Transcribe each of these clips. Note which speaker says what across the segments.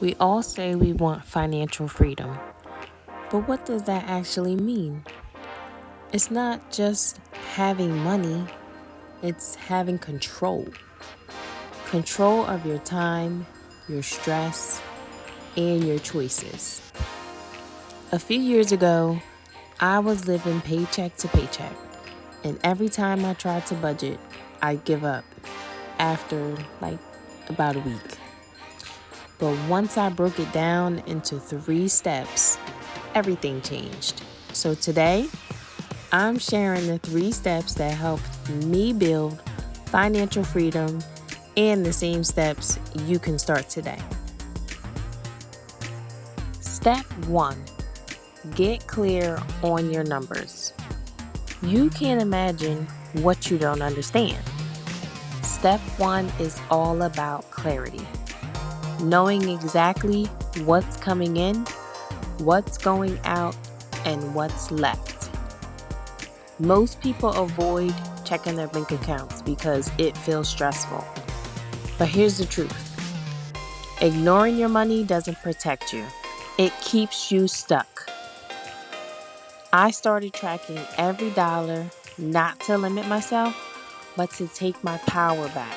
Speaker 1: We all say we want financial freedom, but what does that actually mean? It's not just having money, it's having control. Control of your time, your stress, and your choices. A few years ago, I was living paycheck to paycheck, and every time I tried to budget, I'd give up after about a week. But once I broke it down into 3 steps, everything changed. So today, I'm sharing the 3 steps that helped me build financial freedom and the same steps you can start today. Step 1. Get clear on your numbers. You can't imagine what you don't understand. Step 1 is all about clarity. Knowing exactly what's coming in, what's going out, and what's left. Most people avoid checking their bank accounts because it feels stressful. But here's the truth. Ignoring your money doesn't protect you. It keeps you stuck. I started tracking every dollar, not to limit myself, but to take my power back.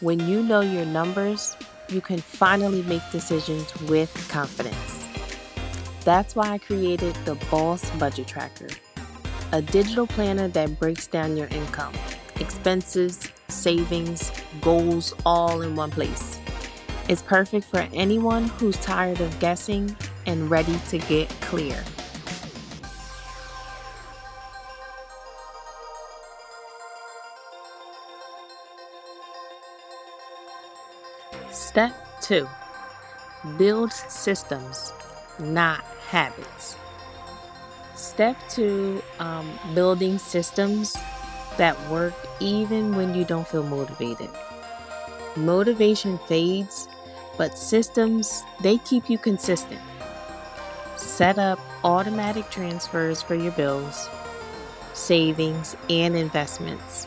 Speaker 1: When you know your numbers, you can finally make decisions with confidence. That's why I created the Boss Budget Tracker, a digital planner that breaks down your income, expenses, savings, goals, all in one place. It's perfect for anyone who's tired of guessing and ready to get clear. Step 2. Build systems, not habits. Step 2, building systems that work even when you don't feel motivated. Motivation fades, but systems, they keep you consistent. Set up automatic transfers for your bills, savings, and investments.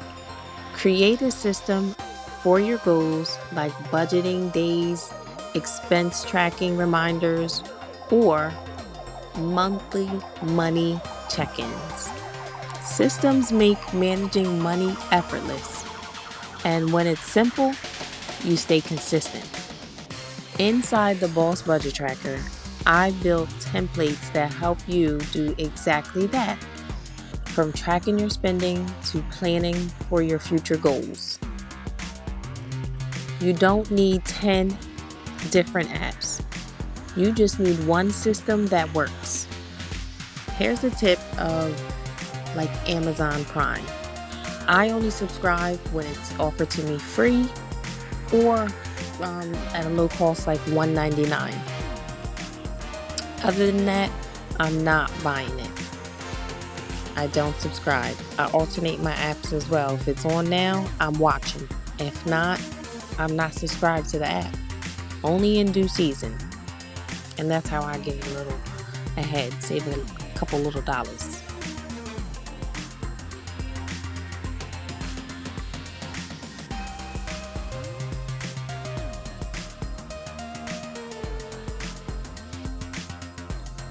Speaker 1: Create a system for your goals like budgeting days, expense tracking reminders, or monthly money check-ins. Systems make managing money effortless. And when it's simple, you stay consistent. Inside the Boss Budget Tracker, I built templates that help you do exactly that, from tracking your spending to planning for your future goals. You don't need 10 different apps. You just need one system that works. Here's a tip of Amazon Prime. I only subscribe when it's offered to me free or at a low cost like $1.99. Other than that, I'm not buying it. I don't subscribe. I alternate my apps as well. If it's on now, I'm watching. If not, I'm not subscribed to the app. Only in due season. And that's how I get a little ahead, saving a couple little dollars.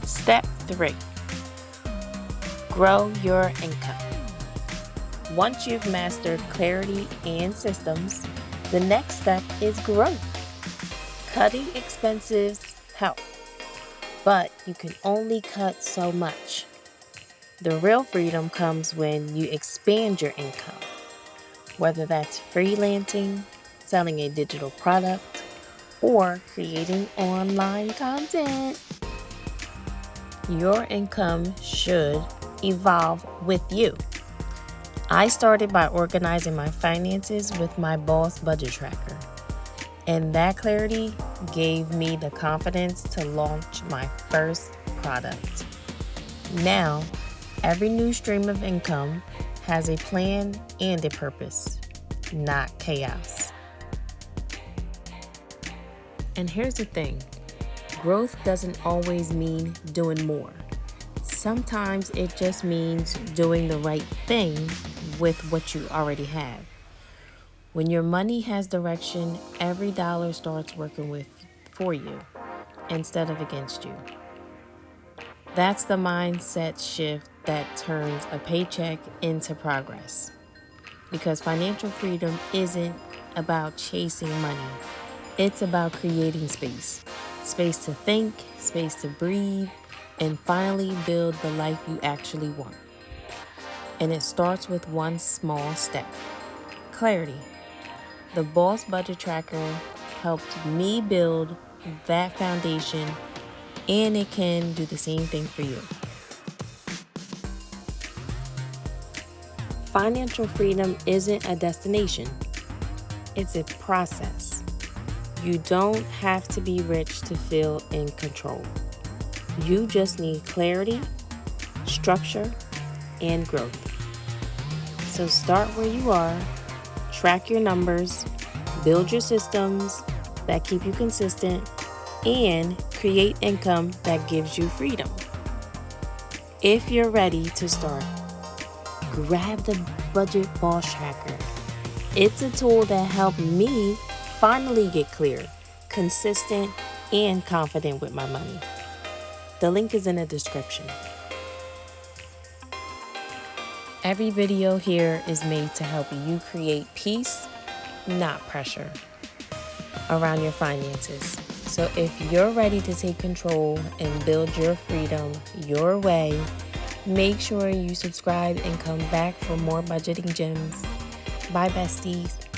Speaker 1: Step 3. Grow your income. Once you've mastered clarity and systems, the next step is growth. Cutting expenses help, but you can only cut so much. The real freedom comes when you expand your income, whether that's freelancing, selling a digital product, or creating online content. Your income should evolve with you. I started by organizing my finances with my Boss Budget Tracker, and that clarity gave me the confidence to launch my first product. Now, every new stream of income has a plan and a purpose, not chaos. And here's the thing. Growth doesn't always mean doing more. Sometimes it just means doing the right thing with what you already have. When your money has direction, every dollar starts working for you instead of against you. That's the mindset shift that turns a paycheck into progress. Because financial freedom isn't about chasing money. It's about creating space. Space to think, space to breathe, and finally build the life you actually want. And it starts with one small step. Clarity. The Boss Budget Tracker helped me build that foundation, and it can do the same thing for you. Financial freedom isn't a destination. It's a process. You don't have to be rich to feel in control. You just need clarity, structure, and growth. So start where you are, track your numbers, build your systems that keep you consistent, and create income that gives you freedom. If you're ready to start, grab the Budget Boss Tracker. It's a tool that helped me finally get clear, consistent, and confident with my money. The link is in the description. Every video here is made to help you create peace, not pressure, around your finances. So if you're ready to take control and build your freedom your way, make sure you subscribe and come back for more budgeting gems. Bye, besties.